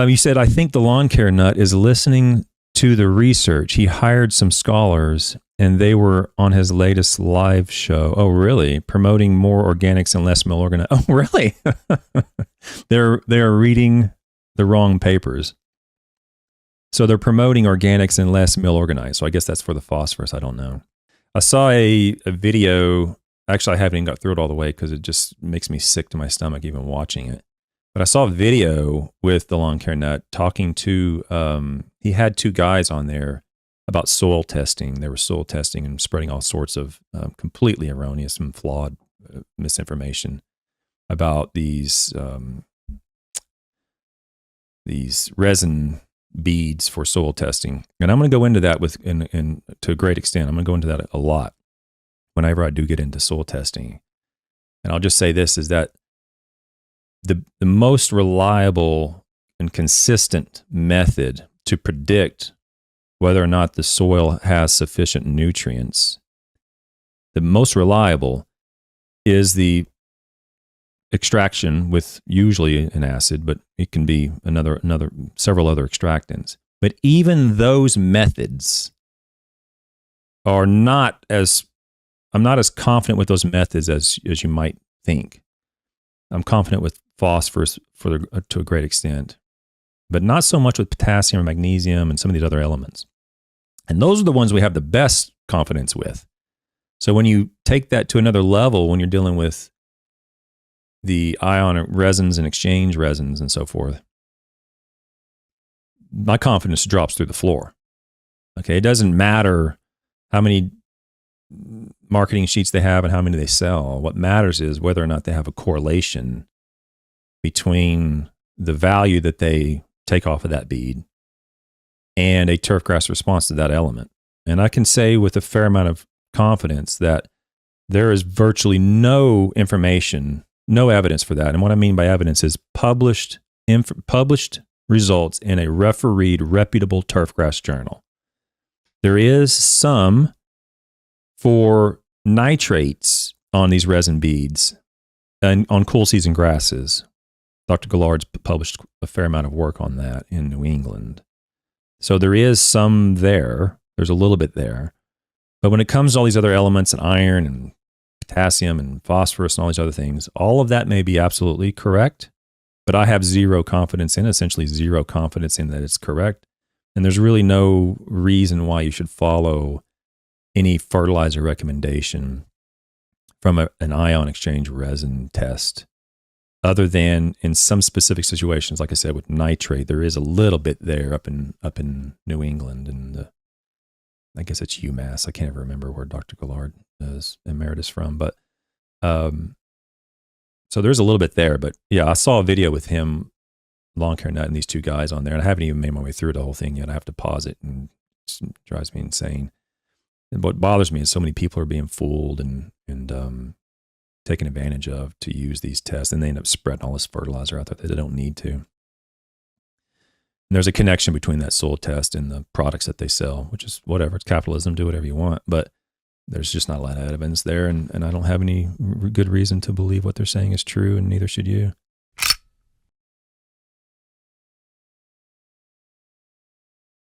You said, I think the lawn care nut is listening to the research. He hired some scholars and they were on his latest live show. Oh, really? Promoting more organics and less mill organized. Oh, really? They're reading the wrong papers. So they're promoting organics and less mill organized. So I guess that's for the phosphorus. I don't know. I saw a video. Actually, I haven't even got through it all the way because it just makes me sick to my stomach even watching it. But I saw a video with the lawn care nut talking to, he had two guys on there about soil testing. They were soil testing and spreading all sorts of completely erroneous and flawed misinformation about these resin beads for soil testing. And I'm going to go into that to a great extent. I'm going to go into that a lot whenever I do get into soil testing. And I'll just say this is that the most reliable and consistent method to predict whether or not the soil has sufficient nutrients, the most reliable is the extraction with usually an acid, but it can be several other extractants. But even those methods are not as, I'm not as confident with those methods as you might think. I'm confident with phosphorus to a great extent, but not so much with potassium or magnesium and some of these other elements. And those are the ones we have the best confidence with. So when you take that to another level, when you're dealing with the ionic resins and exchange resins and so forth, my confidence drops through the floor. Okay, it doesn't matter how many marketing sheets they have and how many they sell. What matters is whether or not they have a correlation between the value that they take off of that bead and a turfgrass response to that element. And I can say with a fair amount of confidence that there is virtually no information, no evidence for that. And what I mean by evidence is published results in a refereed, reputable turfgrass journal. There is some for nitrates on these resin beads and on cool season grasses. Dr. Gillard's published a fair amount of work on that in New England. So there is some there. There's a little bit there. But when it comes to all these other elements and iron and potassium and phosphorus and all these other things, all of that may be absolutely correct, but I have zero confidence in, essentially zero confidence in that it's correct. And there's really no reason why you should follow any fertilizer recommendation from an ion exchange resin test, other than in some specific situations, like I said, with nitrate, there is a little bit there up in New England, and I guess it's UMass. I can't ever remember where Dr. Gillard is emeritus from, but so there's a little bit there. But yeah, I saw a video with him, lawn care nut, and these two guys on there, and I haven't even made my way through the whole thing yet. I have to pause it, and it drives me insane. And what bothers me is so many people are being fooled and taken advantage of to use these tests, and they end up spreading all this fertilizer out there that they don't need to. And there's a connection between that soil test and the products that they sell, which is whatever. It's capitalism, do whatever you want, but there's just not a lot of evidence there, and I don't have any good reason to believe what they're saying is true, and neither should you.